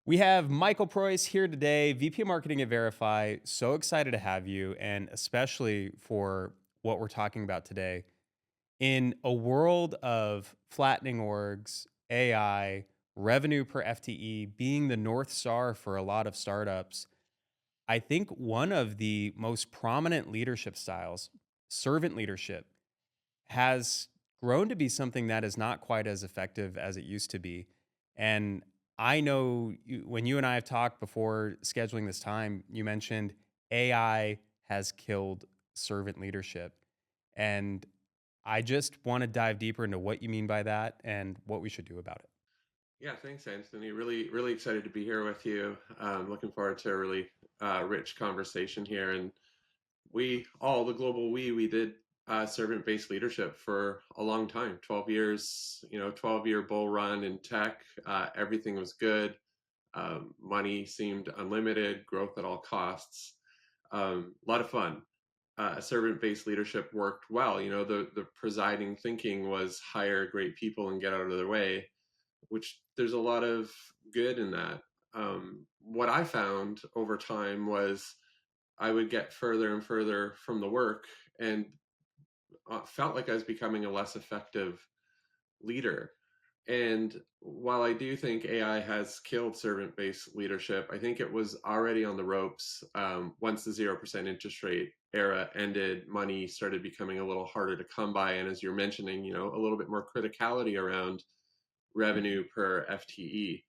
We have Michael Preuss here today, VP of Marketing at VRIFY. So excited to have you, and especially for what we're talking about today. In a world of flattening orgs, AI, revenue per FTE being the North Star for a lot of startups, I think one of the most prominent leadership styles, servant leadership, has grown to be something that is not quite as effective as it used to be. And I know when you and I have talked before scheduling this time, you mentioned AI has killed servant leadership. And I just want to dive deeper into what you mean by that and what we should do about it. Yeah, thanks, Anthony. Really excited to be here with you. Looking forward to a really rich conversation here. And the global we did servant-based leadership for a long time, 12 years, 12-year bull run in tech. Everything was good. Money seemed unlimited, growth at all costs. A lot of fun. Servant-based leadership worked well. The presiding thinking was hire great people and get out of their way, which there's a lot of good in that. What I found over time was I would get further and further from the work and felt like I was becoming a less effective leader. And while I do think AI has killed servant based leadership, I think it was already on the ropes once the 0% interest rate era ended. Money started becoming a little harder to come by. And as you're mentioning, a little bit more criticality around revenue per FTE,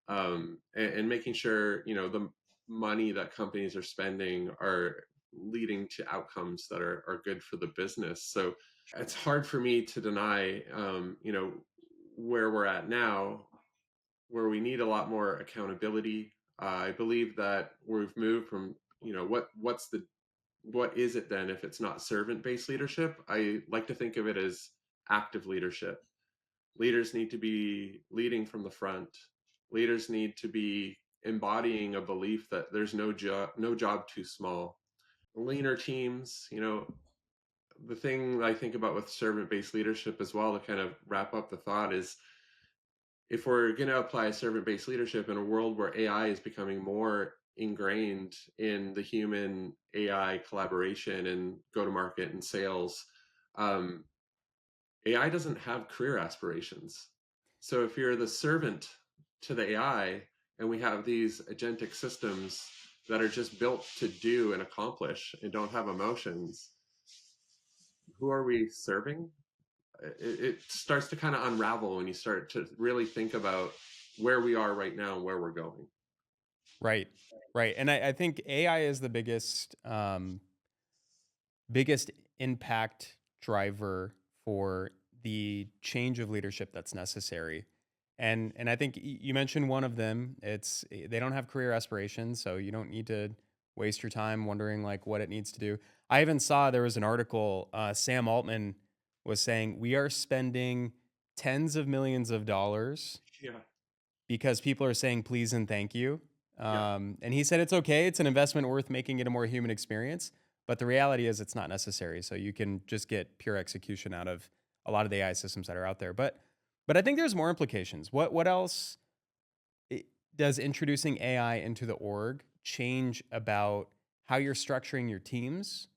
and making sure the money that companies are spending are leading to outcomes that are good for the business. So it's hard for me to deny, where we're at now, where we need a lot more accountability. I believe that we've moved from, what is it then if it's not servant based leadership? I like to think of it as active leadership. Leaders need to be leading from the front. Leaders need to be embodying a belief that there's no job too small. Leaner teams, the thing I think about with servant-based leadership as well, to kind of wrap up the thought, is if we're going to apply servant-based leadership in a world where AI is becoming more ingrained in the human AI collaboration and go-to-market and sales, um, AI doesn't have career aspirations. So if you're the servant to the AI and we have these agentic systems that are just built to do and accomplish and don't have emotions, who are we serving? It starts to kind of unravel when you start to really think about where we are right now and where we're going. Right. Right. And I think AI is the biggest impact driver for the change of leadership that's necessary. And I think you mentioned one of them. They don't have career aspirations, so you don't need to waste your time wondering like what it needs to do. I even saw there was an article. Sam Altman was saying we are spending tens of millions of dollars Yeah, because people are saying please and thank you. yeah. And he said it's okay. It's an investment worth making it a more human experience. But the reality is it's not necessary. So you can just get pure execution out of a lot of the AI systems that are out there. But I think there's more implications. What else does introducing AI into the org change about how you're structuring your teams,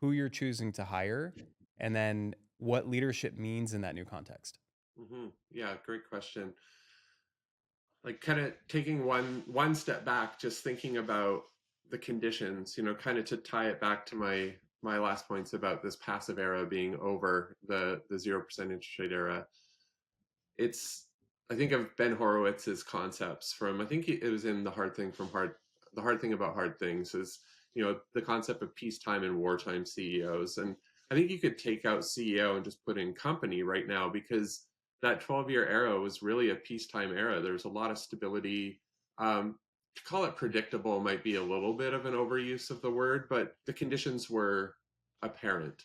who you're choosing to hire, and then what leadership means in that new context? Yeah, great question. Like kind of taking one step back, just thinking about the conditions, kind of to tie it back to my last points about this passive era being over, the 0% interest rate era. It's I think of Ben Horowitz's concepts from, I think it was in the hard thing about hard things is, the concept of peacetime and wartime CEOs. And I think you could take out CEO and just put in company right now, because that 12-year era was really a peacetime era. There's a lot of stability. To call it predictable might be a little bit of an overuse of the word, but the conditions were apparent.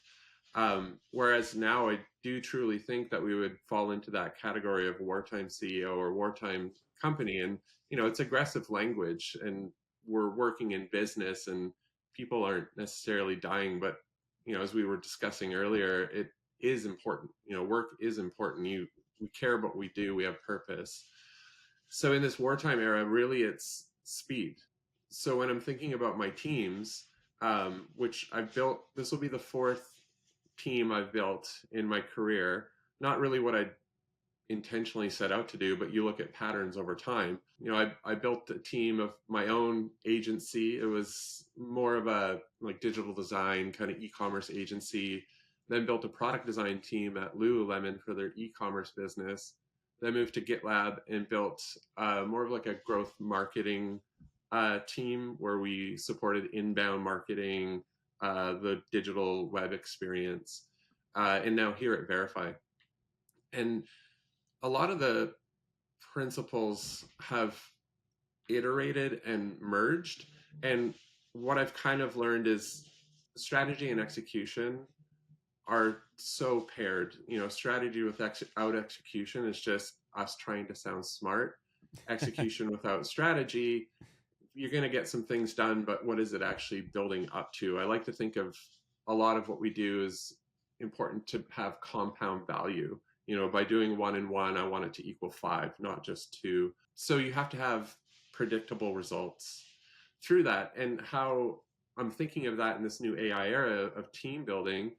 Whereas now I do truly think that we would fall into that category of wartime CEO or wartime company. And, it's aggressive language, and we're working in business and people aren't necessarily dying. But, as we were discussing earlier, it is important. Work is important. We care about what we do, we have purpose. So in this wartime era, really it's speed. So when I'm thinking about my teams, which I've built, this will be the fourth team I've built in my career. Not really what I intentionally set out to do, but you look at patterns over time. I built a team of my own agency. It was more of a like digital design kind of e-commerce agency. Then built a product design team at Lululemon for their e-commerce business. Then moved to GitLab and built more of like a growth marketing team where we supported inbound marketing, the digital web experience, and now here at VRIFY. And a lot of the principles have iterated and merged. And what I've kind of learned is strategy and execution are so paired. Strategy without execution is just us trying to sound smart. Execution without strategy, you're going to get some things done, but what is it actually building up to? I like to think of a lot of what we do is important to have compound value. By doing 1 and 1, I want it to equal 5, not just 2. So you have to have predictable results through that. And how I'm thinking of that in this new AI era of team building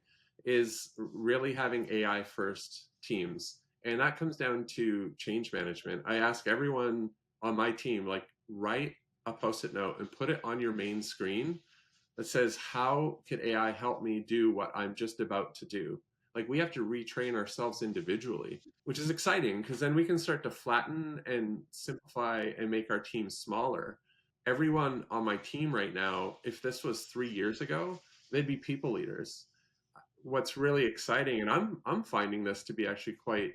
is really having AI first teams. And that comes down to change management. I ask everyone on my team, like, write a post-it note and put it on your main screen that says, how could AI help me do what I'm just about to do? Like, we have to retrain ourselves individually, which is exciting because then we can start to flatten and simplify and make our team smaller. Everyone on my team right now, if this was 3 years ago, they'd be people leaders. What's really exciting, and I'm finding this to be actually quite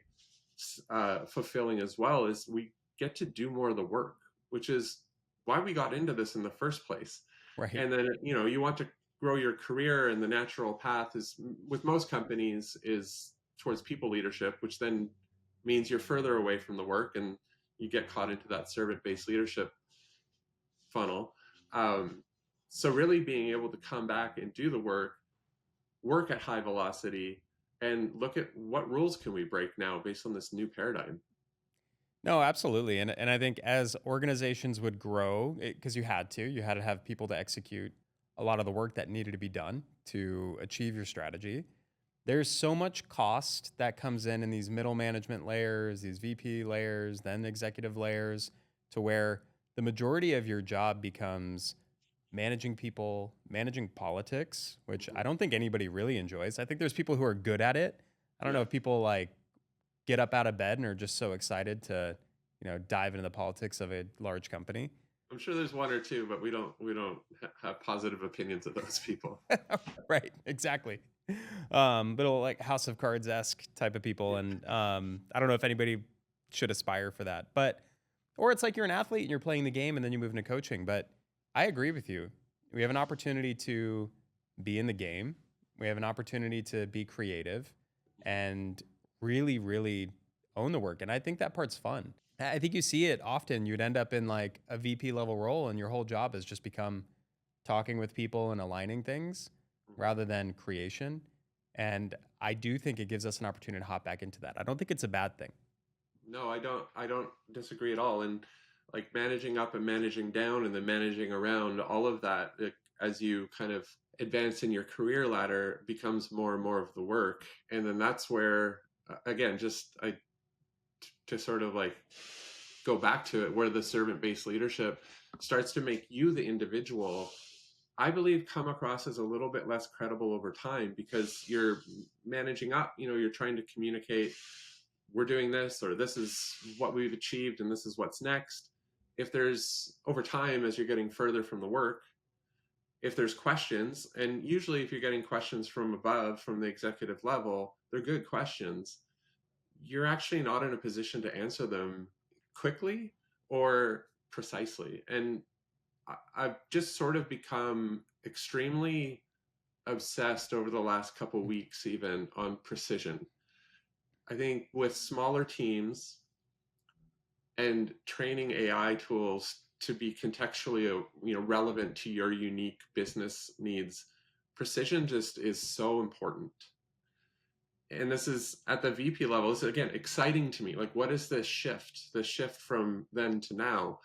fulfilling as well, is we get to do more of the work, which is why we got into this in the first place. Right. And then, you want to grow your career, and the natural path is, with most companies, is towards people leadership, which then means you're further away from the work and you get caught into that servant-based leadership funnel. So really being able to come back and do the work at high velocity, and look at what rules can we break now based on this new paradigm. No, absolutely. And I think as organizations would grow, because you had to have people to execute a lot of the work that needed to be done to achieve your strategy. There's so much cost that comes in these middle management layers, these VP layers, then executive layers, to where the majority of your job becomes managing people, managing politics, which I don't think anybody really enjoys. I think there's people who are good at it. I don't know Yeah, if people like get up out of bed and are just so excited to, dive into the politics of a large company. I'm sure there's one or two, but we don't have positive opinions of those people. Right, exactly. But like House of Cards esque type of people, and I don't know if anybody should aspire for that, but or it's like you're an athlete and you're playing the game and then you move into coaching. But I agree with you. We have an opportunity to be in the game. We have an opportunity to be creative and really, really own the work. And I think that part's fun. I think you see it often. You'd end up in like a VP level role, and your whole job has just become talking with people and aligning things rather than creation. And I do think it gives us an opportunity to hop back into that. I don't think it's a bad thing. No, I don't disagree at all. And like managing up and managing down and then managing around, all of that, as you kind of advance in your career ladder, becomes more and more of the work. And then that's where, again, just to sort of like go back to it, where the servant-based leadership starts to make you, the individual, I believe, come across as a little bit less credible over time, because you're managing up, you're trying to communicate, we're doing this, or this is what we've achieved and this is what's next. If there's, over time, as you're getting further from the work, if there's questions, and usually if you're getting questions from above, from the executive level, they're good questions, you're actually not in a position to answer them quickly or precisely. And I've just sort of become extremely obsessed over the last couple weeks, even, on precision. I think with smaller teams and training AI tools to be contextually, relevant to your unique business needs, precision just is so important. and this is at the VP level. This is again exciting to me. Like, what is this shift? The shift from then to now.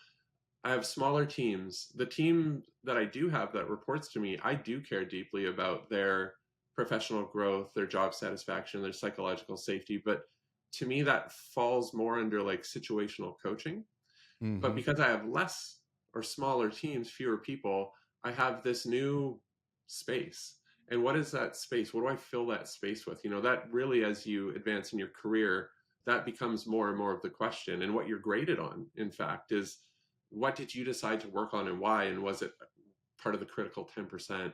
I have smaller teams. The team that I do have that reports to me, I do care deeply about their professional growth, their job satisfaction, their psychological safety. But to me, that falls more under like situational coaching. But Hmm. because I have less or smaller teams, fewer people, I have this new space. And what is that space? What do I fill that space with? That really, as you advance in your career, that becomes more and more of the question. And what you're graded on, in fact, is what did you decide to work on and why? And was it part of the critical 10%?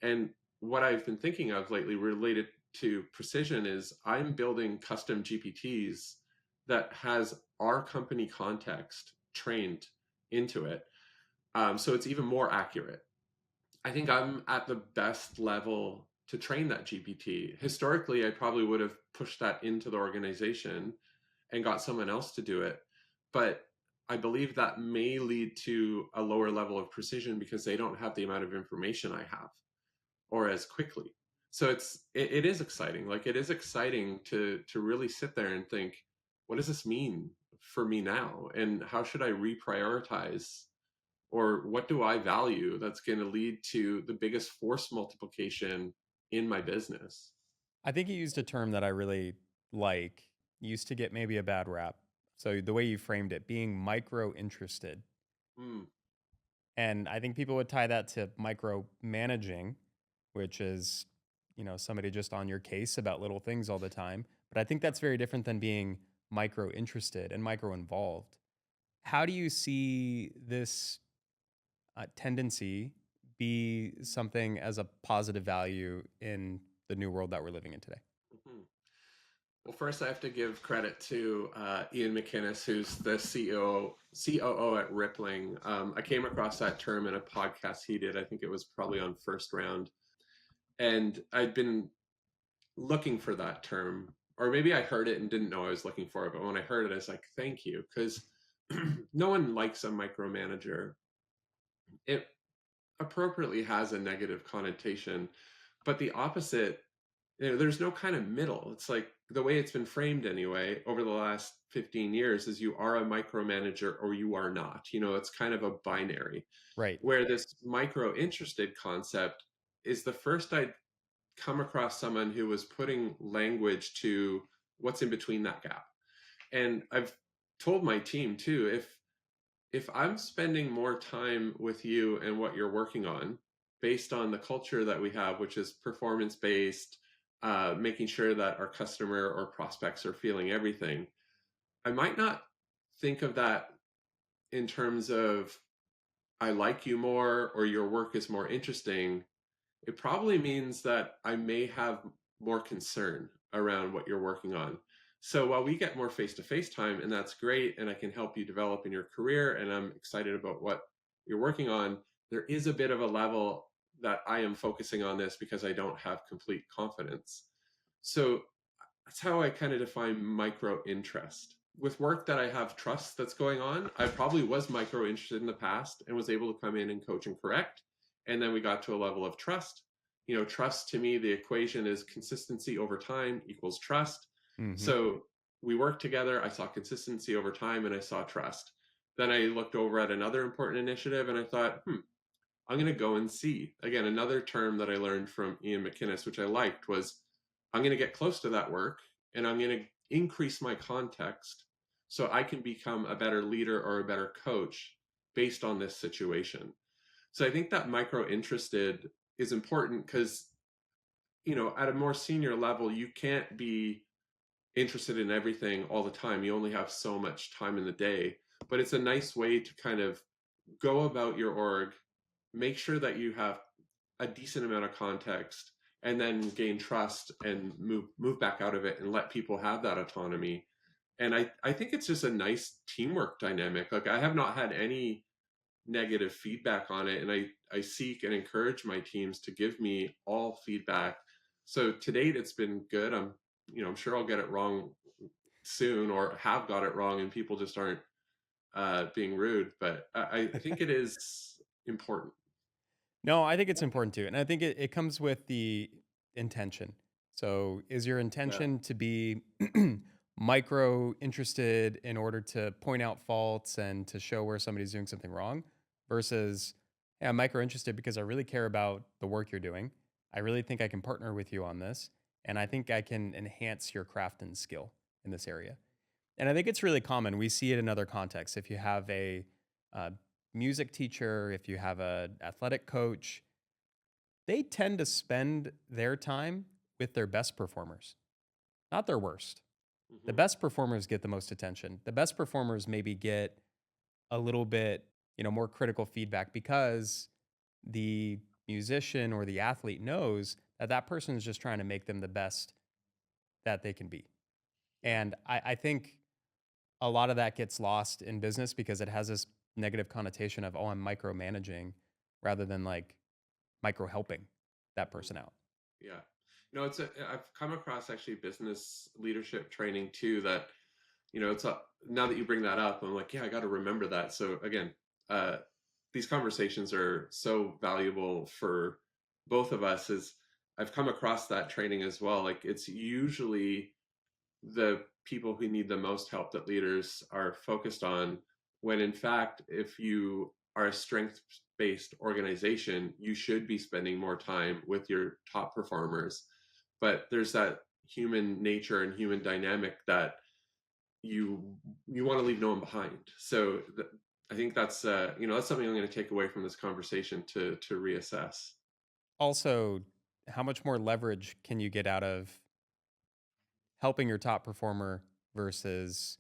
And what I've been thinking of lately related to precision is I'm building custom GPTs that has our company context trained into it. So it's even more accurate. I think I'm at the best level to train that GPT. Historically, I probably would have pushed that into the organization and got someone else to do it. But I believe that may lead to a lower level of precision because they don't have the amount of information I have or as quickly. So it is exciting. Like it is exciting to really sit there and think, what does this mean for me now? And how should I reprioritize? Or what do I value that's going to lead to the biggest force multiplication in my business? I think you used a term that I really like. Used to get maybe a bad rap. So the way you framed it, being micro interested. Mm, And I think people would tie that to micro managing, which is, somebody just on your case about little things all the time. But I think that's very different than being micro interested and micro involved. How do you see this tendency be something as a positive value in the new world that we're living in today? mhm. Well, first I have to give credit to Ian McKinnus, who's the COO at Rippling. I came across that term in a podcast he did. I think it was probably on First Round, and I'd been looking for that term, or maybe I heard it and didn't know I was looking for it. But when I heard it, I was like, "Thank you," because no one likes a micromanager. It appropriately has a negative connotation, but the opposite, there's no kind of middle. It's like the way it's been framed anyway over the last 15 years is you are a micromanager or you are not. It's kind of a binary. Right. Where this micro interested concept is the first I'd come across someone who was putting language to what's in between that gap. And I've told my team too, if I'm spending more time with you and what you're working on based on the culture that we have, which is performance based, making sure that our customer or prospects are feeling everything, I might not think of that in terms of I like you more or your work is more interesting. It probably means that I may have more concern around what you're working on. So while we get more face to face time, and that's great, and I can help you develop in your career, and I'm excited about what you're working on, there is a bit of a level that I am focusing on this because I don't have complete confidence. So that's how I kind of define micro interest. With work that I have trust that's going on, I probably was micro interested in the past and was able to come in and coach and correct. And then we got to a level of trust. Trust to me, the equation is consistency over time equals trust. Hmm. So we worked together. I saw consistency over time and I saw trust. Then I looked over at another important initiative and I thought, I'm going to go and see. Again, another term that I learned from Ian McKinnus, which I liked, was I'm going to get close to that work and I'm going to increase my context so I can become a better leader or a better coach based on this situation. So I think that micro interested is important because, at a more senior level, you can't be interested in everything all the time. You only have so much time in the day, but it's a nice way to kind of go about your org, make sure that you have a decent amount of context and then gain trust and move back out of it and let people have that autonomy. And I think it's just a nice teamwork dynamic. Like I have not had any negative feedback on it, and I seek and encourage my teams to give me all feedback. So to date it's been good. I'm sure I'll get it wrong soon or have got it wrong and people just aren't being rude, but I think it is important. No, I think it's important too. And I think it comes with the intention. So, is your Yeah. intention to be micro interested in order to point out faults and to show where somebody's doing something wrong versus, hey, I'm micro interested because I really care about the work you're doing. I really think I can partner with you on this. And I think I can enhance your craft and skill in this area. And I think it's really common. We see it in other contexts. If you have a uh, music teacher, if you have an athletic coach, they tend to spend their time with their best performers, not their worst. The Hmm. best performers get the most attention. The best performers maybe get a little bit, more critical feedback because the musician or the athlete knows that that person is just trying to make them the best that they can be. Yeah. And I think a lot of that gets lost in business because it has this negative connotation of, oh, I'm micromanaging rather than like micro helping that Mhm. person out. Yeah. I've come across actually business leadership training too that, it's a, now that you bring that up, I'm like, yeah, I got to remember that. So again, uh, these conversations are so valuable for both of us as I've come across that training as well. Like it's usually the people who need the most help that leaders are focused on, when in fact, if you are a strength based organization, you should be spending more time with your top performers. But there's that human nature and human dynamic that you you want to leave no one behind. So I think that's something I'm going to take away from this conversation to reassess. Also, how much more leverage can you get out of helping your top performer versus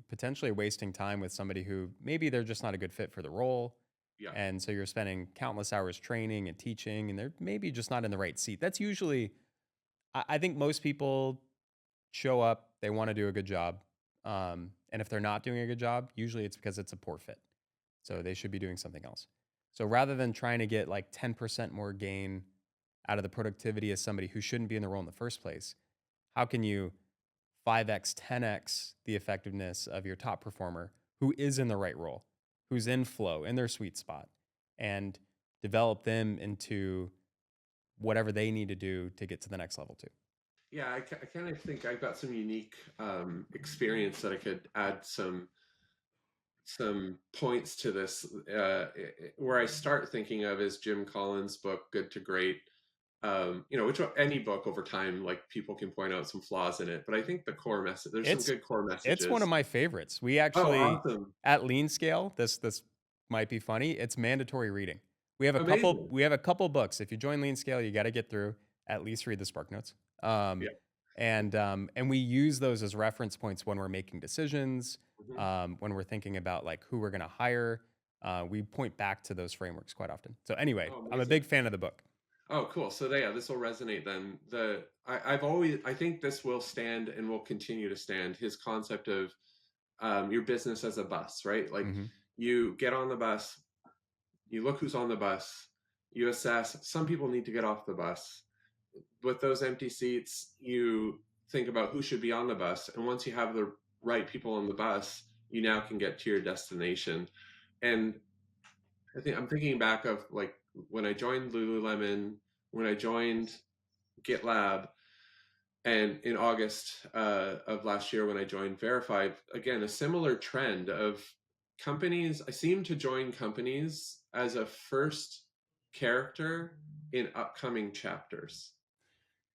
potentially wasting time with somebody who maybe they're just not a good fit for the role? Yeah. And so you're spending countless hours training and teaching, and they're maybe just not in the right seat. That's usually, I think most people show up, they want to do a good job. And if they're not doing a good job, usually it's because it's a poor fit. Yeah. So they should be doing something else. So rather than trying to get like 10% more gain out of the productivity as somebody who shouldn't be in the role in the first place, how can you 5x, 10x the effectiveness of your top performer who is in the right role, who's in flow, in their sweet spot, and develop them into whatever they need to do to get to the next level too? Yeah, I kind of think I've got some unique experience that I could add some points to this. Where I start thinking of is Jim Collins' book "Good to Great." Any book over time, like people can point out some flaws in it, but I think the core message, there's some It's good core it's one of messages. my favorites. We Oh, actually awesome! at Lean Scale, this might be funny. It's mandatory reading. We have a couple Amazing. we have a couple books. If you join Lean Scale, you got to get through at least read the Spark Notes. Um, Yeah. and we use those as reference points when we're making decisions, Hmm. when we're thinking about like who we're going to hire. We point back to those frameworks quite often. So anyway, Oh, I'm a amazing. big fan of the book. Oh, cool. So yeah, this will resonate then. I think this will stand and will continue to stand. His concept of your business as a bus, right? Like Hmm. you get on the bus, you look who's on the bus, you assess. Some people need to get off the bus. With those empty seats, you think about who should be on the bus, and once you have the right people on the bus, you now can get to your destination. And I'm thinking back of like when I joined Lululemon, when I joined GitLab, and in August of last year when I joined VRIFY, again a similar trend of companies. I seem to join companies as a first character in upcoming chapters,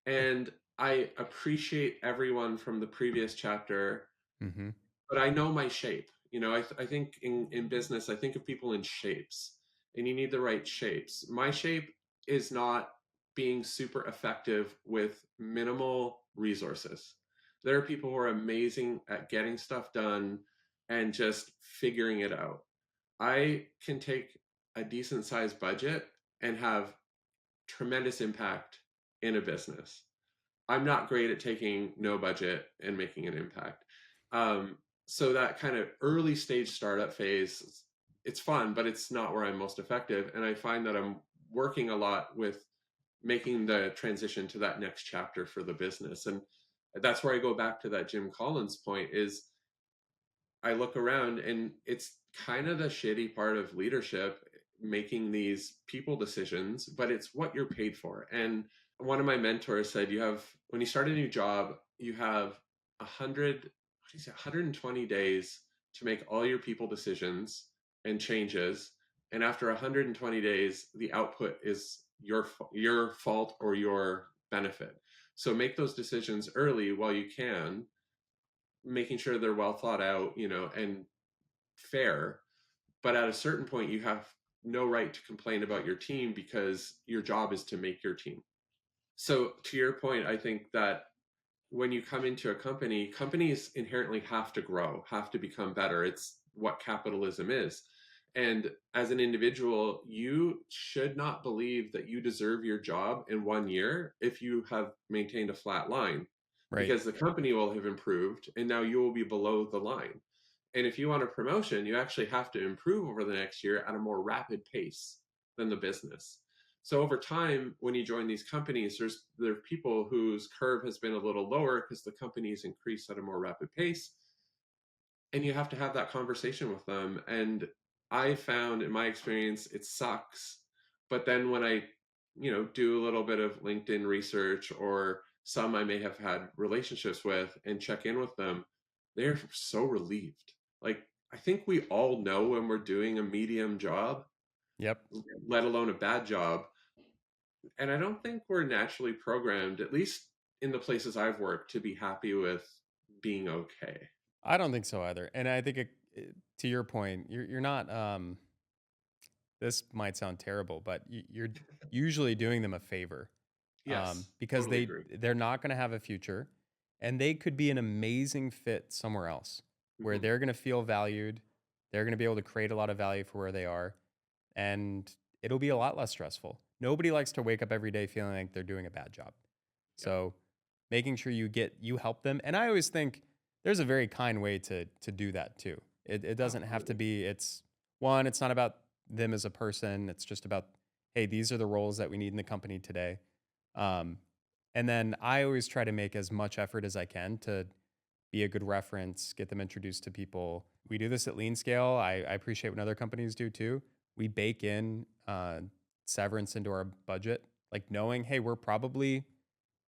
and I appreciate everyone from the previous chapter, Hmm. but I know my shape. I think in business, I think of people in shapes, and you need the right shapes. My shape is not being super effective with minimal resources. There are people who are amazing at getting stuff done and just figuring it out. I can take a decent sized budget and have tremendous impact in a business. I'm not great at taking no budget and making an impact. So that kind of early stage startup phase, it's fun, but it's not where I'm most effective. And I find that I'm working a lot with making the transition to that next chapter for the business. And that's where I go back to that Jim Collins point is I look around and it's kind of the shitty part of leadership making these people decisions, but it's what you're paid for. And one of my mentors said when you start a new job, you have 120 days to make all your people decisions and changes. And after 120 days, the output is your fault or your benefit. So make those decisions early while you can, making sure they're well thought out, and fair. But at a certain point, you have no right to complain about your team because your job is to make your team. So to your point, I think that when you come into a company, companies inherently have to grow, have to become better. It's what capitalism is. And as an individual, you should not believe that you deserve your job in 1 year if you have maintained a flat line, Right. because the company will have improved and now you will be below the line. And if you want a promotion, you actually have to improve over the next year at a more rapid pace than the business. So over time, when you join these companies, there are people whose curve has been a little lower because the companies increase at a more rapid pace, and you have to have that conversation with them. And I found in my experience it sucks, but then when I do a little bit of LinkedIn research, or some I may have had relationships with, and check in with them, they're so relieved. Like, I think we all know when we're doing a medium job, Yep. let alone a bad job. And I don't think we're naturally programmed, at least in the places I've worked, to be happy with being okay. I don't think so either. And I think to your point, you're not. This might sound terrible, but you're usually doing them a favor, Yes, because totally agree. they're not going to have a future, and they could be an amazing fit somewhere else where Hmm. they're going to feel valued. They're going to be able to create a lot of value for where they are, and it'll be a lot less stressful. Nobody likes to wake up every day feeling like they're doing a bad job. Yeah, So making sure you help them. And I always think there's a very kind way to do that too. It doesn't have to absolutely. be, it's not about them as a person. It's just about, hey, these are the roles that we need in the company today. Um, and then I always try to make as much effort as I can to be a good reference, get them introduced to people. We do this at Lean Scale. I appreciate when other companies do too. We bake in severance into our budget, like knowing, hey, we're probably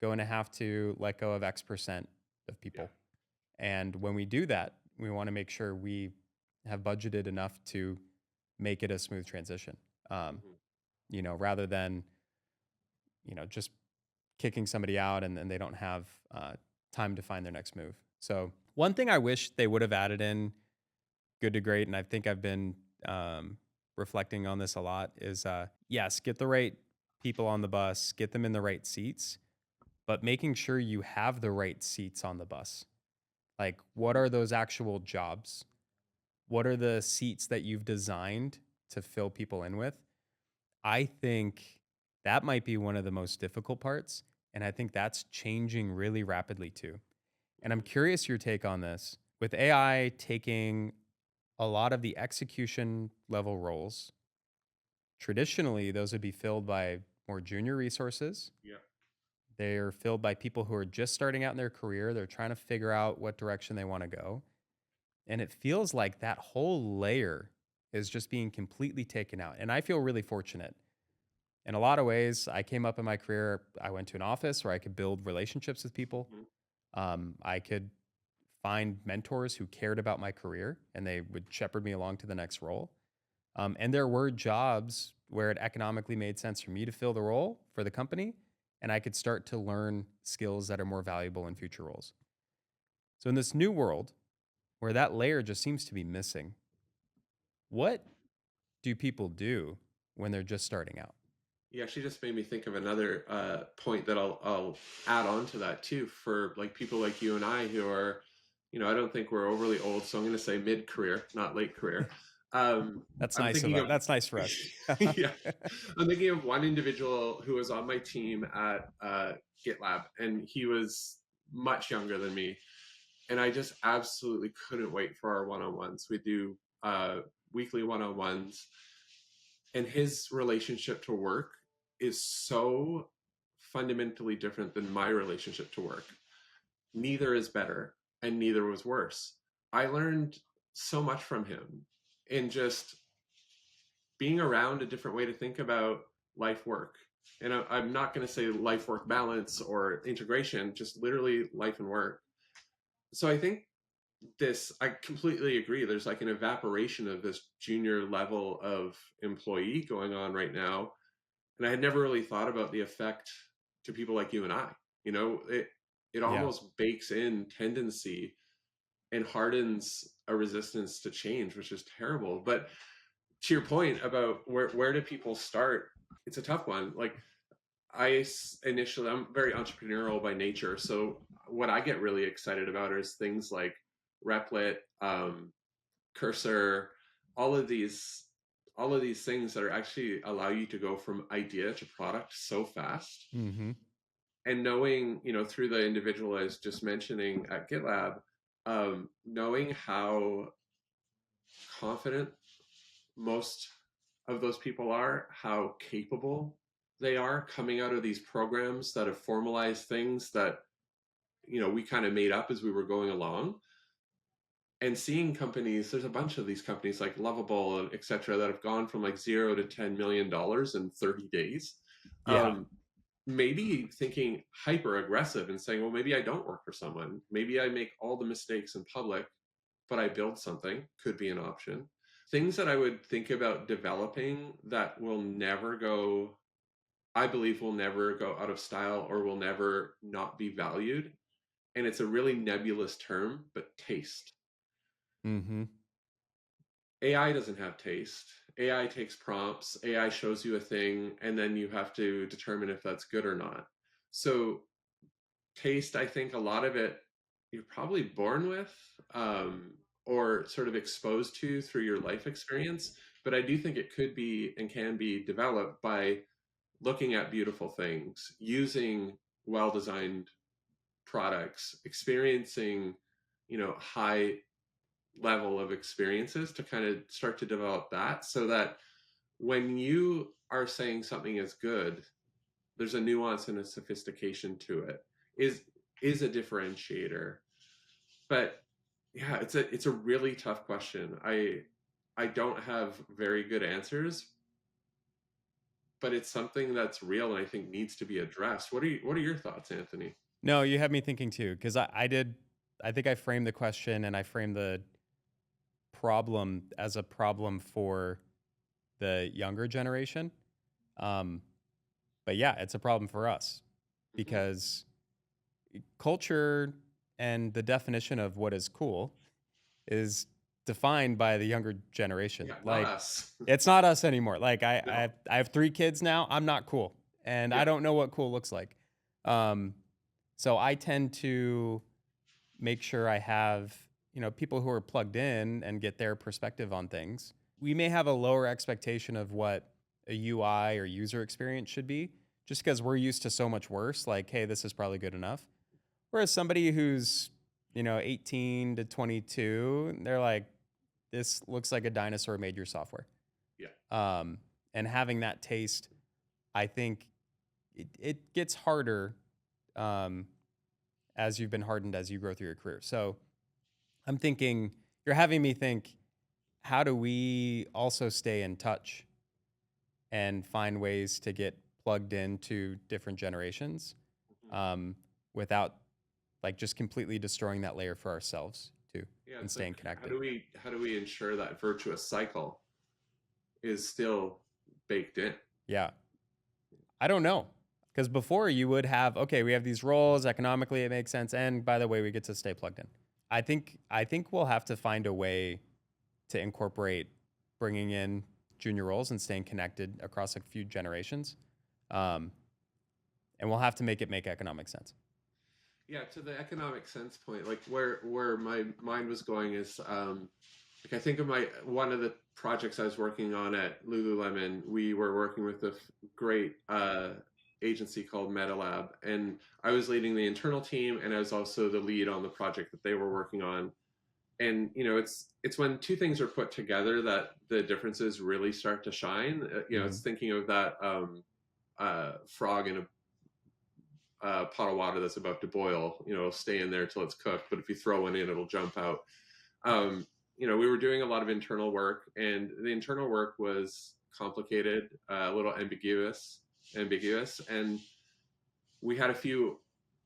going to have to let go of X% of Yeah. people. And when we do that, we want to make sure we have budgeted enough to make it a smooth transition. Um, Hmm. Rather than, just kicking somebody out and then they don't have time to find their next move. So one thing I wish they would have added in Good to Great, and I think I've been reflecting on this a lot, is yes, get the right people on the bus, get them in the right seats, but making sure you have the right seats on the bus. Like, what are those actual jobs? What are the seats that you've designed to fill people in with? I think that might be one of the most difficult parts. And I think that's changing really rapidly too. And I'm Hmm. curious your take on this. With AI taking a lot of the execution level roles, traditionally, those would be filled by more junior resources. Yeah. They're filled by people who are just starting out in their career. They're trying to figure out what direction they want to go. And it feels like that whole layer is just being completely taken out. And I feel really fortunate. In a lot of ways, I came up in my career, I went to an office where I could build relationships with people. Hmm. I could find mentors who cared about my career and they would shepherd me along to the next role. And there were jobs where it economically made sense for me to fill the role for the company, and I could start to learn skills that are more valuable in future roles. So, in this new world where that layer just seems to be missing, what do people do when they're just starting out? Yeah, she just made me think of another point that I'll add on to that too, for like people like you and I who are, I don't think we're overly old, so I'm going to say mid-career, not late career. Um, That's I'm nice of thinking us. of That's nice for us. yeah, I'm thinking of one individual who was on my team at GitLab, and he was much younger than me, and I just absolutely couldn't wait for our one-on-ones. We do weekly one-on-ones, and his relationship to work is so fundamentally different than my relationship to work. Neither is better and neither was worse. I learned so much from him in just being around a different way to think about life work. And I'm not going to say life work balance or integration, just literally life and work. So I think I completely agree. There's like an evaporation of this junior level of employee going on right now. And I had never really thought about the effect to people like you and I. You know, it Yeah. almost bakes in tendency and hardens a resistance to change, which is terrible. But to your point about where do people start, it's a tough one. Like initially, I'm very entrepreneurial by nature, so what I get really excited about is things like Replit, Cursor, all of these all of these things that are actually allow you to go from idea to product so fast. Mm-hmm. And knowing, through the individual I was just mentioning at GitLab, knowing how confident most of those people are, how capable they are coming out of these programs that have formalized things that we kind of made up as we were going along, and seeing companies, there's a bunch of these companies like Lovable and etc that have gone from like $0 to $10 million in 30 days. Yeah. Maybe thinking hyper aggressive and saying, well, maybe I don't work for someone, maybe I make all the mistakes in public, but I build something, could be an option. Things that I would think about developing that will never go, I believe will never go out of style or will never not be valued. And it's a really nebulous term, but taste. Mm-hmm. AI doesn't have taste. AI takes prompts, AI shows you a thing, and then you have to determine if that's good or not. So, taste, I think a lot of it you're probably born with, or sort of exposed to through your life experience. But I do think it could be and can be developed by looking at beautiful things, using well designed products, experiencing, high level of experiences to kind of start to develop that, so that when you are saying something is good, there's a nuance and a sophistication to it, is a differentiator. But yeah, it's a really tough question. I don't have very good answers, but it's something that's real and I think needs to be addressed. What are your thoughts, Anthony? No, you have me thinking too, because I think I framed the question and I framed the problem as a problem for the younger generation. Um, but yeah, it's a problem for us Mm-hmm. because culture and the definition of what is cool is defined by the younger generation. Yeah, not Like, us. it's not us anymore. Like, No. I have 3 kids now. I'm not cool, and I Yeah. don't know what cool looks like. Um, so I tend to make sure I have, people who are plugged in and get their perspective on things. We may have a lower expectation of what a UI or user experience should be just because we're used to so much worse. Like, hey, this is probably good enough. Whereas somebody who's, 18 to 22, they're like, this looks like a dinosaur made your software. Yeah. Um, and having that taste, I think it gets harder um, as you've been hardened as you grow through your career. So I'm thinking, you're having me think, how do we also stay in touch and find ways to get plugged into different generations Mhm. um, without like just completely destroying that layer for ourselves too Yeah, and it's like staying how connected? do we ensure that virtuous cycle is still baked in? Yeah. I don't know. Because before you would have, okay, we have these roles, economically it makes sense. And by the way, we get to stay plugged in. I think we'll have to find a way to incorporate bringing in junior roles and staying connected across a few generations. Um, and we'll have to make economic sense. Yeah, to the economic sense point, like where my mind was going is, like I think of my one of the projects I was working on at Lululemon. We were working with a great agency called MetaLab, and I was leading the internal team, and I was also the lead on the project that they were working on. And it's when two things are put together that the differences really start to shine. Mm-hmm. It's thinking of that frog in a pot of water that's about to boil, stay in there till it's cooked. But if you throw one in, it'll jump out. We were doing a lot of internal work, and the internal work was complicated, a little ambiguous. ambiguous. And we had a few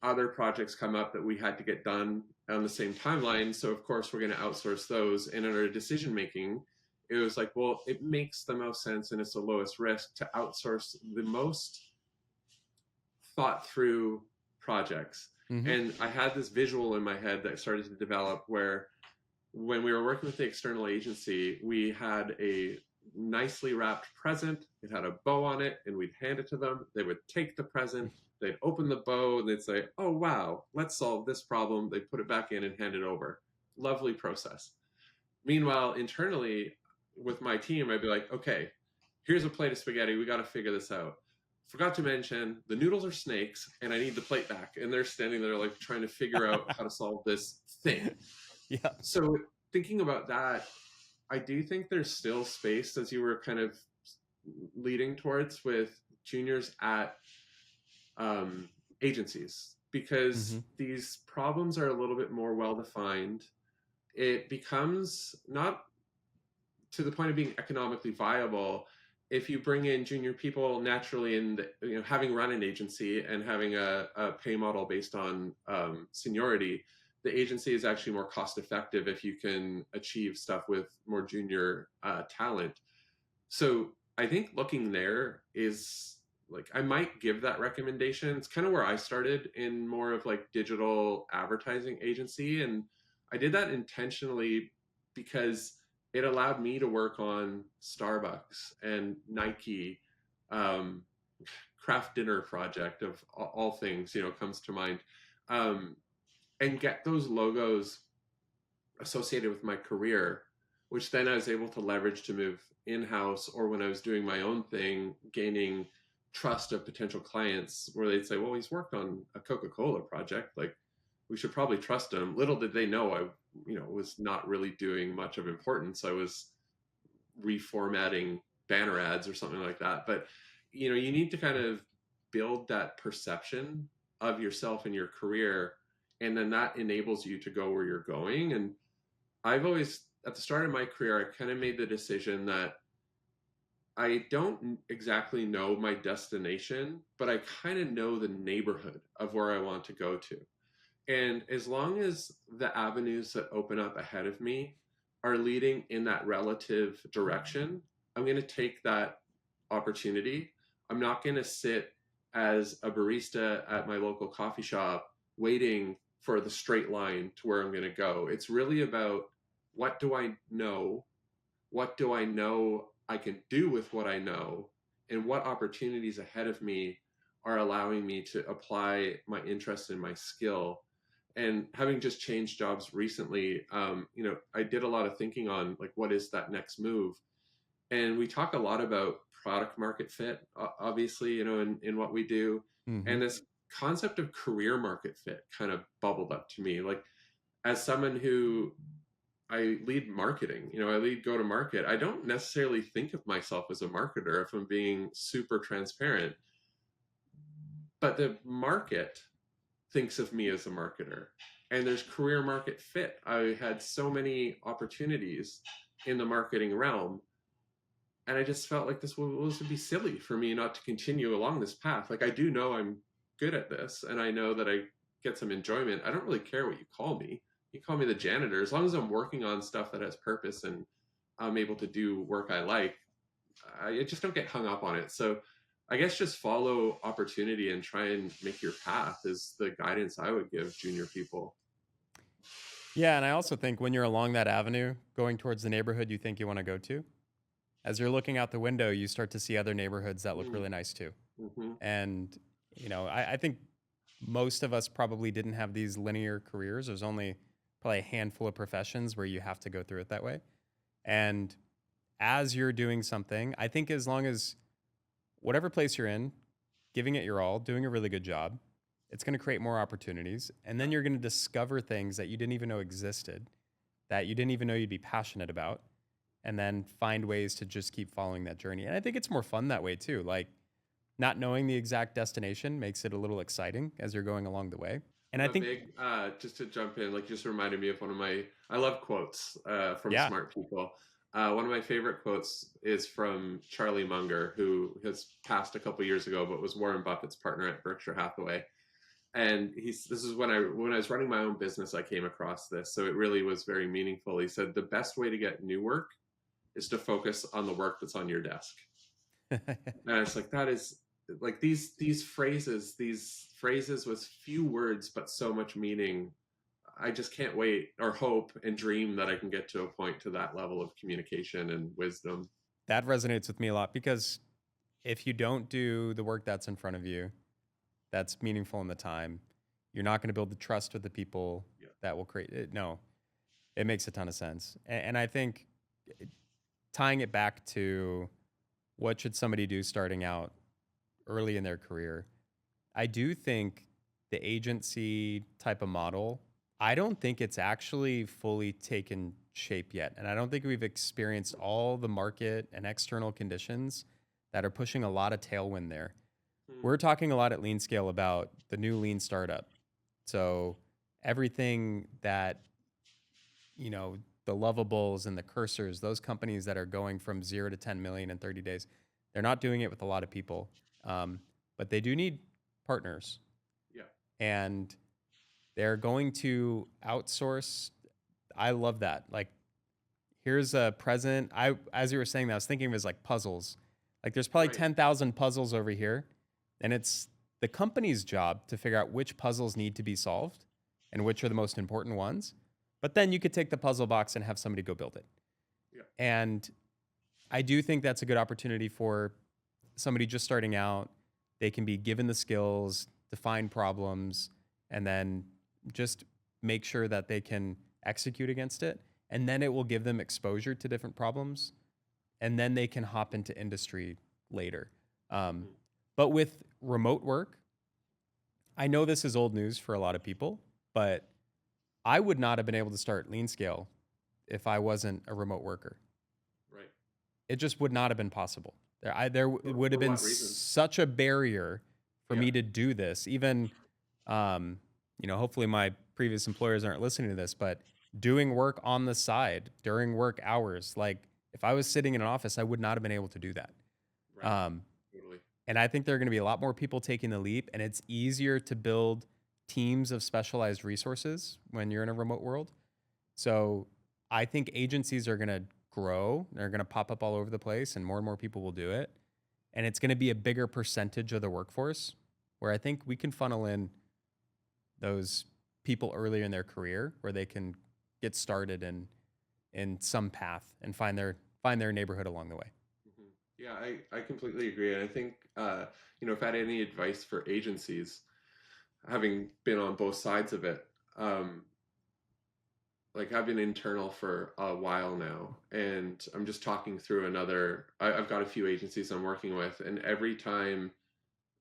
other projects come up that we had to get done on the same timeline. So of course we're going to outsource those. And in our decision making, it was like, well, it makes the most sense and it's the lowest risk to outsource the most thought through projects. Mm-hmm. And I had this visual in my head that started to develop where when we were working with the external agency, we had a nicely wrapped present. It had a bow on it, and we'd hand it to them. They would take the present, they'd open the bow, and they'd say, "Oh, wow, let's solve this problem." They'd put it back in and hand it over. Lovely process. Meanwhile, internally with my team, I'd be like, "Okay, here's a plate of spaghetti. We got to figure this out." Forgot to mention the noodles are snakes, and I need the plate back. And they're standing there like trying to figure out how to solve this thing. Yeah. So thinking about that, I do think there's still space, as you were kind of leading towards, with juniors at agencies, because Mm-hmm. these problems are a little bit more well defined. It becomes not to the point of being economically viable if you bring in junior people naturally, in having run an agency and having a pay model based on seniority. The agency is actually more cost effective if you can achieve stuff with more junior talent. So I think looking there is like, I might give that recommendation. It's kind of where I started in more of like digital advertising agency. And I did that intentionally because it allowed me to work on Starbucks and Nike, um, craft dinner project of all things, comes to mind, um, and get those logos associated with my career, which then I was able to leverage to move in-house, or when I was doing my own thing, gaining trust of potential clients where they'd say, "Well, he's worked on a Coca-Cola project. Like, we should probably trust him." Little did they know I, was not really doing much of importance. I was reformatting banner ads or something like that. But, you need to kind of build that perception of yourself and your career, and then that enables you to go where you're going. And I've always, at the start of my career, I kind of made the decision that I don't exactly know my destination, but I kind of know the neighborhood of where I want to go to. And as long as the avenues that open up ahead of me are leading in that relative direction, I'm going to take that opportunity. I'm not going to sit as a barista at my local coffee shop waiting for the straight line to where I'm going to go. It's really about, what do I know? What do I know I can do with what I know? And what opportunities ahead of me are allowing me to apply my interest and my skill? And having just changed jobs recently, I did a lot of thinking on like, what is that next move? And we talk a lot about product market fit, obviously, in what we do. Mm-hmm. And this concept of career market fit kind of bubbled up to me. Like, as someone who, I lead marketing, I lead go to market, I don't necessarily think of myself as a marketer, if I'm being super transparent. But the market thinks of me as a marketer, and there's career market fit. I had so many opportunities in the marketing realm, and I just felt like this would be silly for me not to continue along this path. Like, I do know I'm good at this, and I know that I get some enjoyment. I don't really care what you call me. You call me the janitor, as long as I'm working on stuff that has purpose and I'm able to do work I like. I just don't get hung up on it. So I guess just follow opportunity and try and make your path is the guidance I would give junior people. Yeah, and I also think when you're along that avenue, going towards the neighborhood you think you want to go to, as you're looking out the window, you start to see other neighborhoods that look Mm-hmm. really nice too. Mm-hmm. And, I think most of us probably didn't have these linear careers. There's only probably a handful of professions where you have to go through it that way. And as you're doing something, I think as long as whatever place you're in, giving it your all, doing a really good job, it's going to create more opportunities. And then you're going to discover things that you didn't even know existed, that you didn't even know you'd be passionate about, and then find ways to just keep following that journey. And I think it's more fun that way too. Like, not knowing the exact destination makes it a little exciting as you're going along the way. And I'm I a think, big, just to jump in, like, just reminded me of one of my, I love quotes from yeah, smart people. One of my favorite quotes is from Charlie Munger, who has passed a couple years ago, but was Warren Buffett's partner at Berkshire Hathaway. And this is when I was running my own business, I came across this, so it really was very meaningful. He said the best way to get new work is to focus on the work that's on your desk. And it's like that is like these phrases with few words but so much meaning. I just can't wait or hope and dream that I can get to a point to that level of communication and wisdom. That resonates with me a lot because if you don't do the work that's in front of you, that's meaningful in the time, you're not going to build the trust with the people Yeah. that will create it. No, it makes a ton of sense. And I think tying it back to what should somebody do starting out early in their career, I do think the agency type of model, I don't think it's actually fully taken shape yet. And I don't think we've experienced all the market and external conditions that are pushing a lot of tailwind there. Hmm. We're talking a lot at Lean Scale about the new lean startup. So everything that, you know, the Lovables and the Cursors, those companies that are going from 0 to 10 million in 30 days, they're not doing it with a lot of people. Um, but they do need partners, Yeah. and they're going to outsource. I love that. Like, here's a present. As you were saying that, I was thinking of it as like puzzles. Like, there's probably Right. 10,000 puzzles over here, and it's the company's job to figure out which puzzles need to be solved and which are the most important ones. But then you could take the puzzle box and have somebody go build it. Yeah. And I do think that's a good opportunity for somebody just starting out. They can be given the skills, define problems, and then just make sure that they can execute against it. And then it will give them exposure to different problems. And then they can hop into industry later. Um, Hmm. but with remote work, I know this is old news for a lot of people, but I would not have been able to start Lean Scale if I wasn't a remote worker. Right. It just would not have been possible. It would have For been what reason? such a barrier for Yeah. me to do this. Even, um, hopefully my previous employers aren't listening to this, but doing work on the side during work hours, like if I was sitting in an office, I would not have been able to do that. Right. Um, Totally. and I think there are going to be a lot more people taking the leap, and it's easier to build teams of specialized resources when you're in a remote world. So I think agencies are going to grow. They're going to pop up all over the place, and more people will do it. And it's going to be a bigger percentage of the workforce where I think we can funnel in those people earlier in their career where they can get started in some path and find their neighborhood along the way. Hmm. Yeah, I completely agree. And I think, if I had any advice for agencies, having been on both sides of it, um, like I've been internal for a while now, and I'm just talking through I've got a few agencies I'm working with, and every time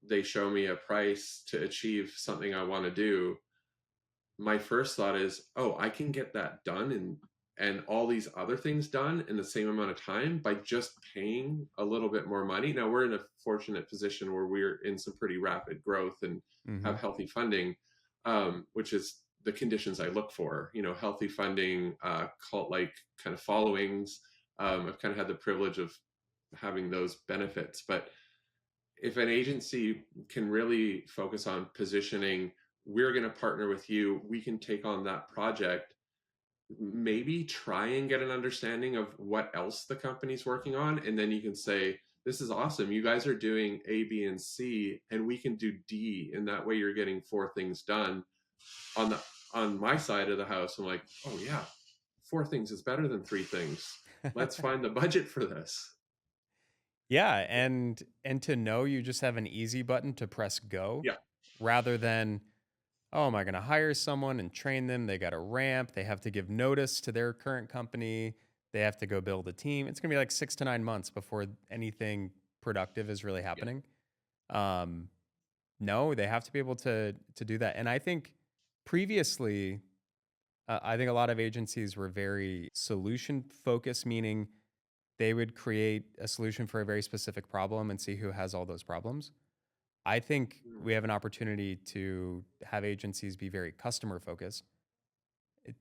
they show me a price to achieve something I want to do, my first thought is, oh, I can get that done and all these other things done in the same amount of time by just paying a little bit more money. Now we're in a fortunate position where we're in some pretty rapid growth and Hmm. have healthy funding, which is the conditions I look for. Healthy funding, cult-like kind of followings. I've kind of had the privilege of having those benefits, but if an agency can really focus on positioning, we're going to partner with you, we can take on that project, maybe try and get an understanding of what else the company's working on, and then you can say, this is awesome, you guys are doing A, B, and C, and we can do D, and that way you're getting four things done. On my side of the house, I'm like, oh yeah, four things is better than three things, let's find the budget for this. Yeah, and to know you just have an easy button to press go Yeah. rather than, oh, am I going to hire someone and train them? They got a ramp. They have to give notice to their current company. They have to go build a team. It's going to be like 6 to 9 months before anything productive is really Yeah. happening. Um, no, they have to be able to do that. And I think previously, I think a lot of agencies were very solution focused, meaning they would create a solution for a very specific problem and see who has all those problems. I think Mm. we have an opportunity to have agencies be very customer focused.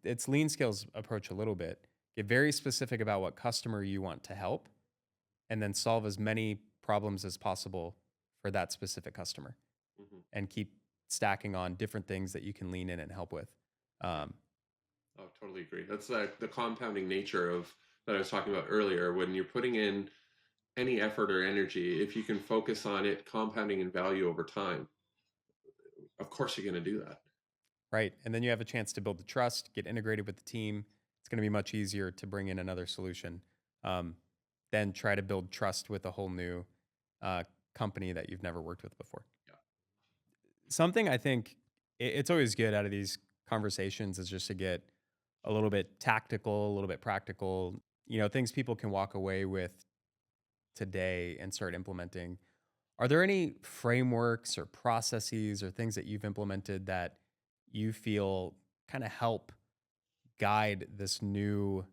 It's Lean Scale's approach a little bit. Get very specific about what customer you want to help, and then solve as many problems as possible for that specific customer, Hmm. and keep stacking on different things that you can lean in and help with. Yeah. Um, Oh, totally agree. That's like the compounding nature of that I was talking about earlier. When you're putting in any effort or energy, if you can focus on it compounding in value over time, of course you're going to do that. right. And then you have a chance to build the trust, get integrated with the team. It's going to be much easier to bring in another solution um, than try to build trust with a whole new uh, company that you've never worked with before. Yeah. Something I think it's always good out of these conversations is just to get a little bit tactical, a little bit practical, things people can walk away with today and start implementing. Are there any frameworks or processes or things that you've implemented that you feel kind of help guide this new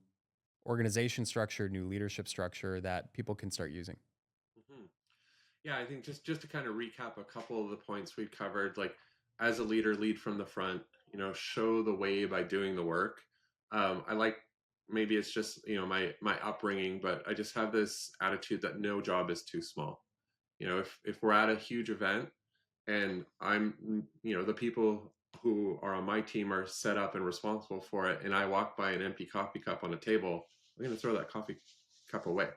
organization structure, new leadership structure that people can start using? Hmm. Yeah, I think just to kind of recap a couple of the points we covered, like as a leader, lead from the front, show the way by doing the work. I like, maybe it's just, my upbringing, but I just have this attitude that no job is too small. If we're at a huge event and the people who are on my team are set up and responsible for it, and I walk by an empty coffee cup on a table, I'm going to throw that coffee cup away.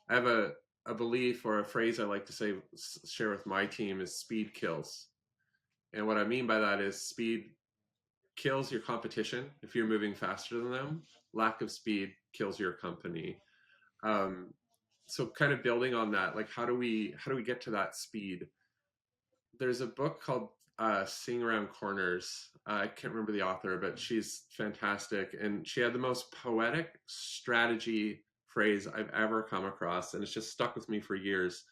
I have a belief or a phrase I like to share with my team is speed kills. And what I mean by that is speed kills your competition if you're moving faster than them. Lack of speed kills your company. Um, so kind of building on that, like how do we get to that speed? There's a book called Seeing Around Corners. I can't remember the author, but she's fantastic, and she had the most poetic strategy phrase I've ever come across, and it's just stuck with me for years.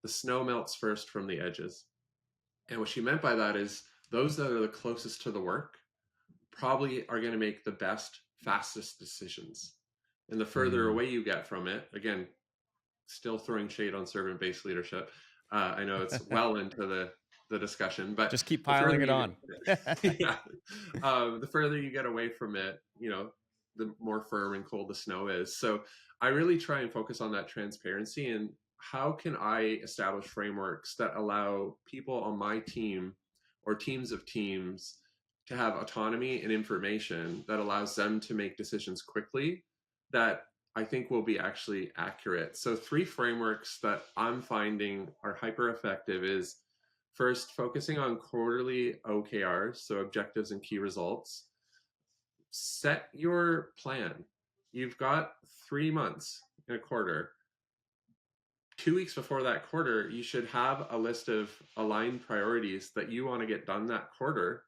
The snow melts first from the edges. And what she meant by that is those that are the closest to the work probably are going to make the best, fastest decisions. And the further Mm. away you get from it, again, still throwing shade on servant-based leadership. I know it's well into the discussion, but Just keep the piling further it you on. yeah, the further you get away from it, the more firm and cold the snow is. So I really try and focus on that transparency and how can I establish frameworks that allow people on my team or teams of teams to have autonomy and information that allows them to make decisions quickly that I think will be actually accurate. So three frameworks that I'm finding are hyper effective is first focusing on quarterly OKRs, so objectives and key results. Set your plan. You've got 3 months in a quarter. 2 weeks before that quarter, you should have a list of aligned priorities that you want to get done that quarter.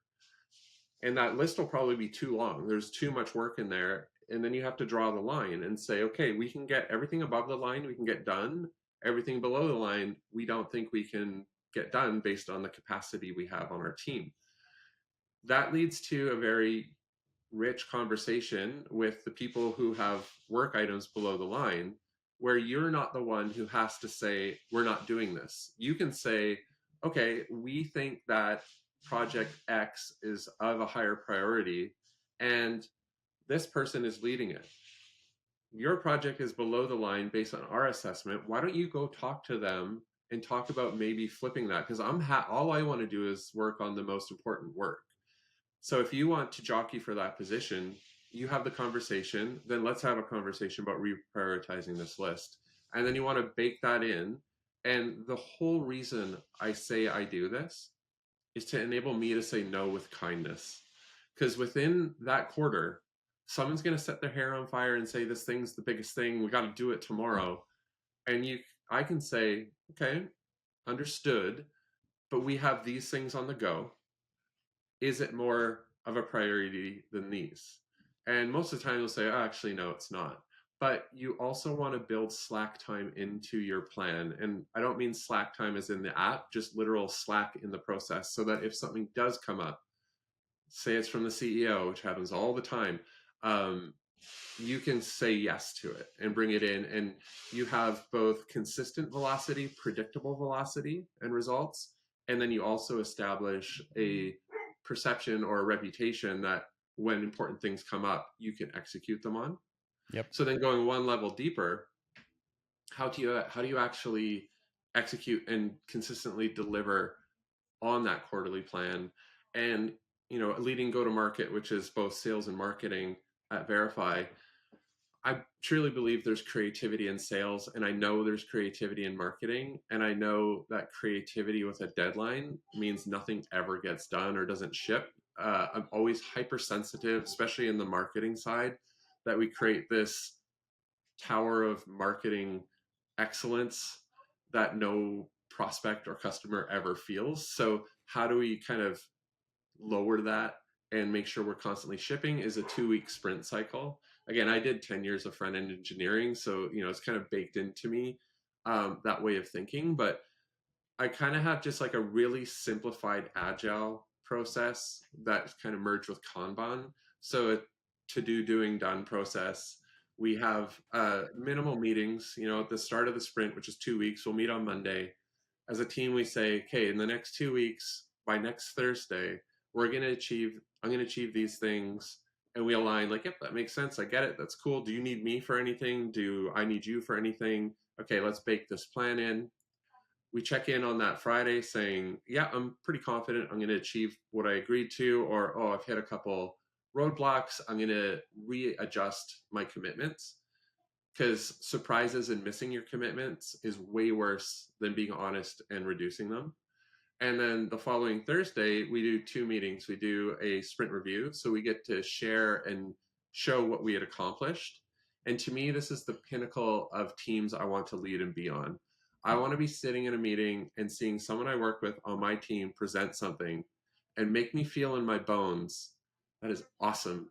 And that list will probably be too long. There's too much work in there. And then you have to draw the line and say, okay, we can get everything above the line, we can get done. Everything below the line, we don't think we can get done based on the capacity we have on our team. That leads to a very rich conversation with the people who have work items below the line, where you're not the one who has to say, we're not doing this. You can say, okay, we think that project X is of a higher priority, and this person is leading it. Your project is below the line based on our assessment. Why don't you go talk to them and talk about maybe flipping that? Because all I want to do is work on the most important work. So if you want to jockey for that position, you have the conversation, then let's have a conversation about reprioritizing this list. And then you want to bake that in. And the whole reason I say I do this is to enable me to say no with kindness. Because within that quarter, someone's going to set their hair on fire and say, this thing's the biggest thing. We got to do it tomorrow. And I can say, okay, understood, but we have these things on the go. Is it more of a priority than these? And most of the time you'll say, oh, actually, no, it's not. But you also want to build slack time into your plan. And I don't mean slack time as in the app, just literal slack in the process, so that if something does come up, say it's from the CEO, which happens all the time, um, you can say yes to it and bring it in. And you have both consistent velocity, predictable velocity and results. And then you also establish a perception or a reputation that when important things come up, you can execute them on. Yep. So then going one level deeper, how do you actually execute and consistently deliver on that quarterly plan? And leading go to market, which is both sales and marketing at VRIFY, I truly believe there's creativity in sales, and I know there's creativity in marketing, and I know that creativity with a deadline means nothing ever gets done or doesn't ship. I'm always hypersensitive, especially in the marketing side, that we create this tower of marketing excellence that no prospect or customer ever feels. So, how do we kind of lower that and make sure we're constantly shipping? Is a 2 week sprint cycle. Again, I did 10 years of front end engineering, so it's kind of baked into me, that way of thinking. But I kind of have just like a really simplified agile process that's kind of merged with Kanban. So a to do, doing, done process. We have minimal meetings. At the start of the sprint, which is 2 weeks, we'll meet on Monday. As a team, we say, okay, in the next 2 weeks, by next Thursday, I'm going to achieve these things. And we align like, yep, that makes sense. I get it. That's cool. Do you need me for anything? Do I need you for anything? Okay, let's bake this plan in. We check in on that Friday saying, yeah, I'm pretty confident I'm going to achieve what I agreed to, or, oh, I've hit a couple roadblocks. I'm going to readjust my commitments, because surprises and missing your commitments is way worse than being honest and reducing them. And then the following Thursday, we do 2 meetings. We do a sprint review. So we get to share and show what we had accomplished. And to me, this is the pinnacle of teams I want to lead and be on. I want to be sitting in a meeting and seeing someone I work with on my team present something and make me feel in my bones, that is awesome.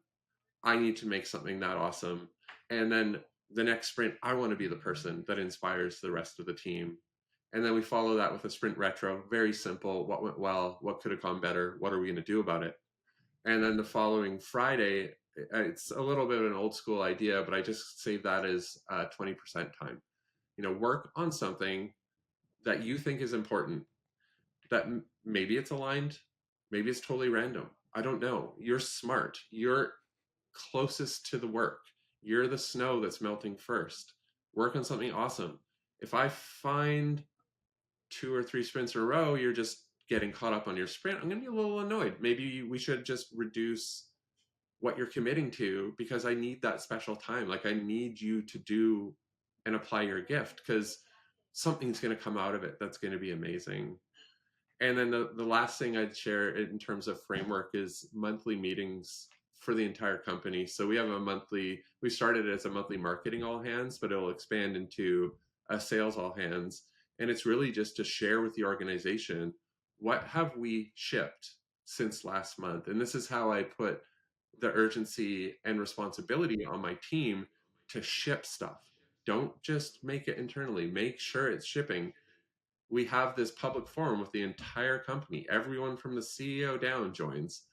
I need to make something that awesome. And then the next sprint, I want to be the person that inspires the rest of the team. And then we follow that with a sprint retro. Very simple. What went well? What could have gone better? What are we going to do about it? And then the following Friday, it's a little bit of an old school idea, but I just save that as 20% time. Work on something that you think is important, that maybe it's aligned, maybe it's totally random. I don't know. You're smart. You're closest to the work. You're the snow that's melting first. Work on something awesome. If I find 2 or 3 sprints in a row, you're just getting caught up on your sprint, I'm going to be a little annoyed. Maybe we should just reduce what you're committing to, because I need that special time. Like, I need you to do and apply your gift, because something's going to come out of it that's going to be amazing. And then the last thing I'd share in terms of framework is monthly meetings for the entire company. So we started as a monthly marketing all hands, but it'll expand into a sales all hands. And it's really just to share with the organization, what have we shipped since last month? And this is how I put the urgency and responsibility on my team to ship stuff. Don't just make it internally, make sure it's shipping. We have this public forum with the entire company. Everyone from the CEO down joins.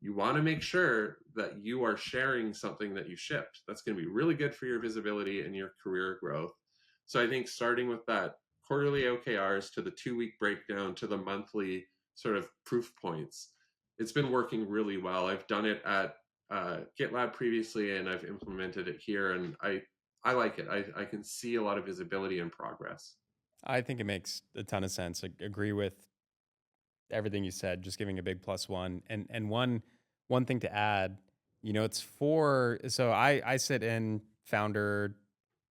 You want to make sure that you are sharing something that you shipped. That's going to be really good for your visibility and your career growth. So I think starting with that quarterly OKRs, to the 2 week breakdown, to the monthly sort of proof points, it's been working really well. I've done it at GitLab previously, and I've implemented it here, and I like it. I can see a lot of visibility and progress. I think it makes a ton of sense. I agree with everything you said, just giving a big plus one. And one thing to add, it's for so I sit in founder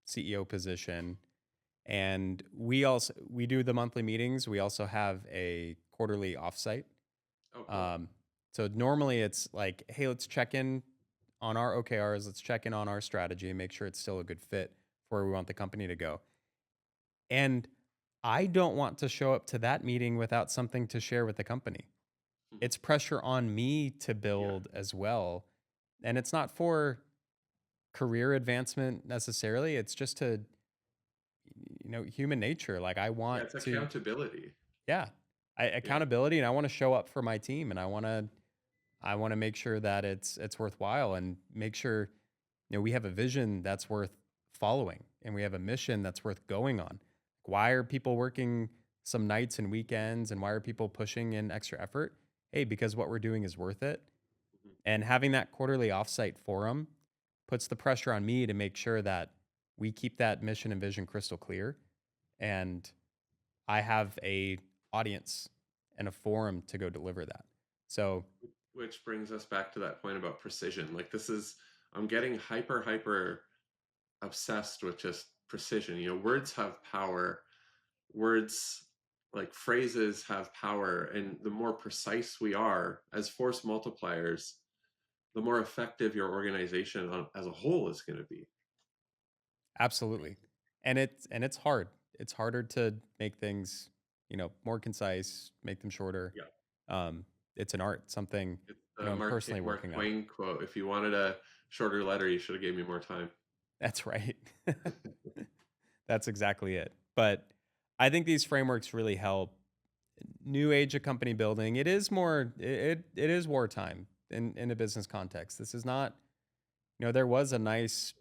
CEO position, and we do the monthly meetings. We also have a quarterly offsite. Oh, cool. Um, so normally it's like, hey, let's check in on our OKRs, let's check in on our strategy and make sure it's still a good fit for where we want the company to go. And I don't want to show up to that meeting without something to share with the company. Mhm. It's pressure on me to Yeah. build as well. And it's not for career advancement necessarily. It's just to, human nature. Like I Yeah, want it's to, accountability. yeah, Yeah. accountability, and I want to show up for my team, and I want to make sure that it's worthwhile, and make sure we have a vision that's worth following, and we have a mission that's worth going on. Why are people working some nights and weekends, and why are people pushing in extra effort? Hey, because what we're doing is worth it. Mhm. And having that quarterly offsite forum, puts the pressure on me to make sure that we keep that mission and vision crystal clear, and I have a audience and a forum to go deliver that. So Which brings us back to that point about precision. Like this is, I'm getting hyper obsessed with just precision. You know, words have power. Words, like phrases, have power, and the more precise we are as force multipliers, the more effective your organization as a whole is going to be. absolutely. And it's hard. It's harder to make things, more concise, make them shorter. Yeah, It's an art, something, it's the I'm personally Mark working on. Twain quote: "If you wanted a shorter letter, you should have gave me more time." That's right. That's exactly it. But I think these frameworks really help new age of company building. It is more it is wartime in a business context. This is not, there was a nice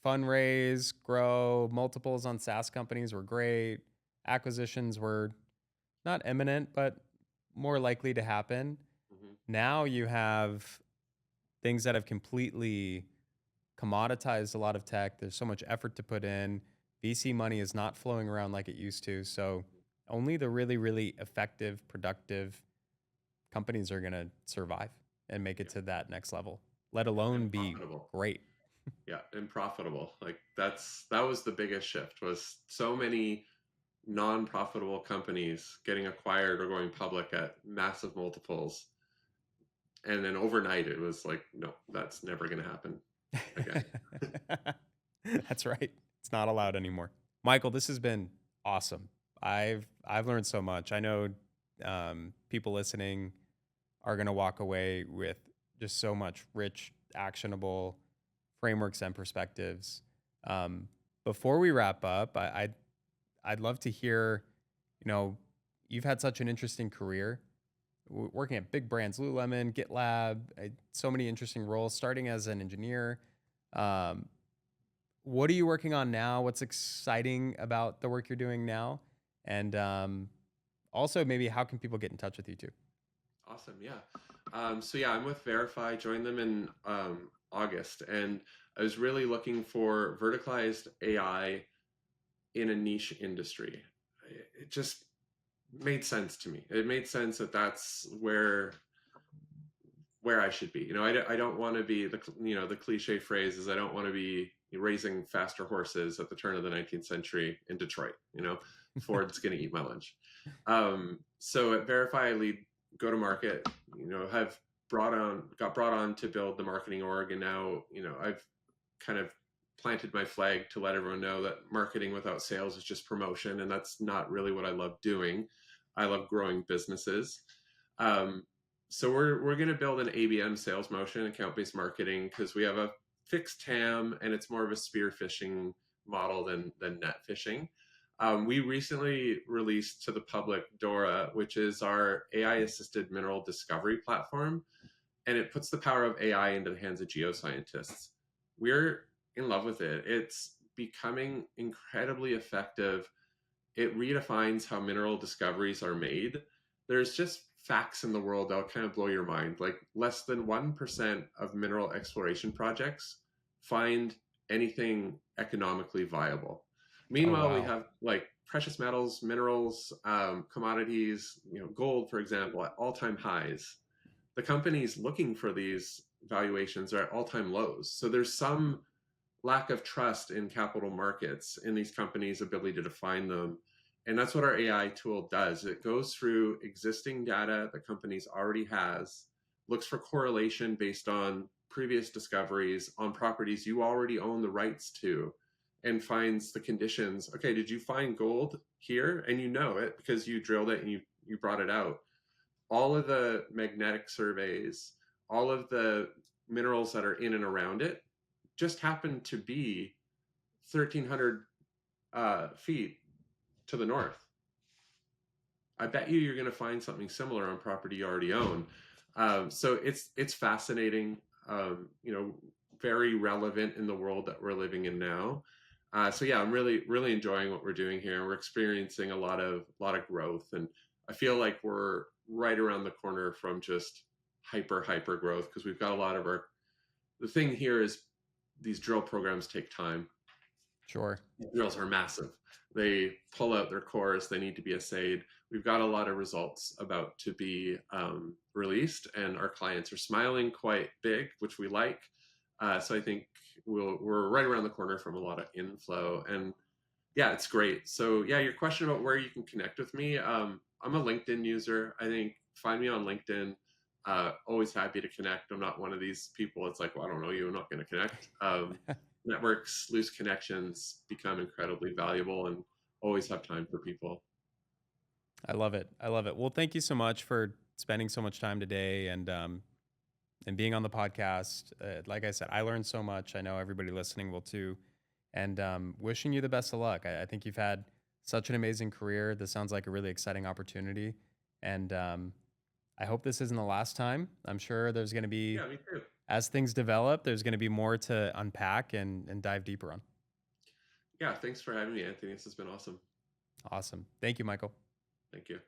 fundraise, grow, multiples on SaaS companies were great. Acquisitions were not imminent, but more likely to happen. Mhm. Now you have things that have completely commoditized a lot of tech. There's so much effort to put in. VC money is not flowing around like it used to. So only the really, really effective, productive companies are going to survive and make it Yeah, to that next level, let and alone be profitable. great. Yeah, and profitable. Like that was the biggest shift, was so many non-profitable companies getting acquired or going public at massive multiples. And then overnight it was like, no, that's never going to happen again. That's right. It's not allowed anymore. Michael, this has been awesome. I've learned so much. I know people listening are going to walk away with just so much rich, actionable frameworks and perspectives. Um, Before we wrap up, I'd love to hear, you know, you've had such an interesting career working at big brands, Lululemon, GitLab, so many interesting roles, starting as an engineer. Um, what are you working on now? What's exciting about the work you're doing now? And also, maybe how can people get in touch with you too? Awesome. Yeah. So yeah, I'm with VRIFY, joined them in August, and I was really looking for verticalized AI in a niche industry. It just made sense to me. It made sense that that's where I should be. You know, I don't want to be the cliche phrase is I don't want to be raising faster horses at the turn of the 19th century in Detroit. You know, Ford's going to eat my lunch. So at Verify, I lead go to market. You know, have got brought on to build the marketing org, and now I've kind of planted my flag to let everyone know that marketing without sales is just promotion, and that's not really what I love doing. I love growing businesses. Um, so we're going to build an ABM sales motion, account based marketing, because we have a fixed TAM and it's more of a spear fishing model than net fishing. We recently released to the public Dora, which is our AI assisted mineral discovery platform, and it puts the power of AI into the hands of geoscientists. We're in love with it. It's becoming incredibly effective. It redefines how mineral discoveries are made. There's just facts in the world that'll kind of blow your mind. Like less than 1% of mineral exploration projects find anything economically viable. Oh, Meanwhile, we wow. have like precious metals, minerals, commodities, gold, for example, at all-time highs. The companies looking for these valuations are at all-time lows. So there's some lack of trust in capital markets in these companies' ability to find them. And that's what our AI tool does. It goes through existing data the companies already has, looks for correlation based on previous discoveries on properties you already own the rights to, and finds the conditions. Okay, did you find gold here? And you know it because you drilled it and you brought it out. All of the magnetic surveys, all of the minerals that are in and around it just happen to be 1,300 feet to the north. I bet you're going to find something similar on property you already own. So it's fascinating, very relevant in the world that we're living in now. So yeah, I'm really enjoying what we're doing here. We're experiencing a lot of growth, and I feel like we're right around the corner from just hyper growth, because we've got a lot of our the thing here is these drill programs take time. Sure. Drills are massive. They pull out their cores. They need to be assayed. We've got a lot of results about to be released, and our clients are smiling quite big, which we like. So I think we're right around the corner from a lot of inflow, and yeah, it's great. So yeah, your question about where you can connect with me. I'm a LinkedIn user. I think find me on LinkedIn. Always happy to connect. I'm not one of these people. It's like, well, I don't know you. I'm not going to connect. Networks, loose connections become incredibly valuable, and always have time for people. I love it. I love it. Well, thank you so much for spending so much time today and being on the podcast. Like I said, I learned so much. I know everybody listening will too. And wishing you the best of luck. I think you've had such an amazing career. This sounds like a really exciting opportunity. And I hope this isn't the last time. I'm sure there's going to be, Yeah, me too. as things develop, there's going to be more to unpack and dive deeper on. Yeah, thanks for having me, Anthony. This has been awesome. Awesome. Thank you, Michael. Thank you.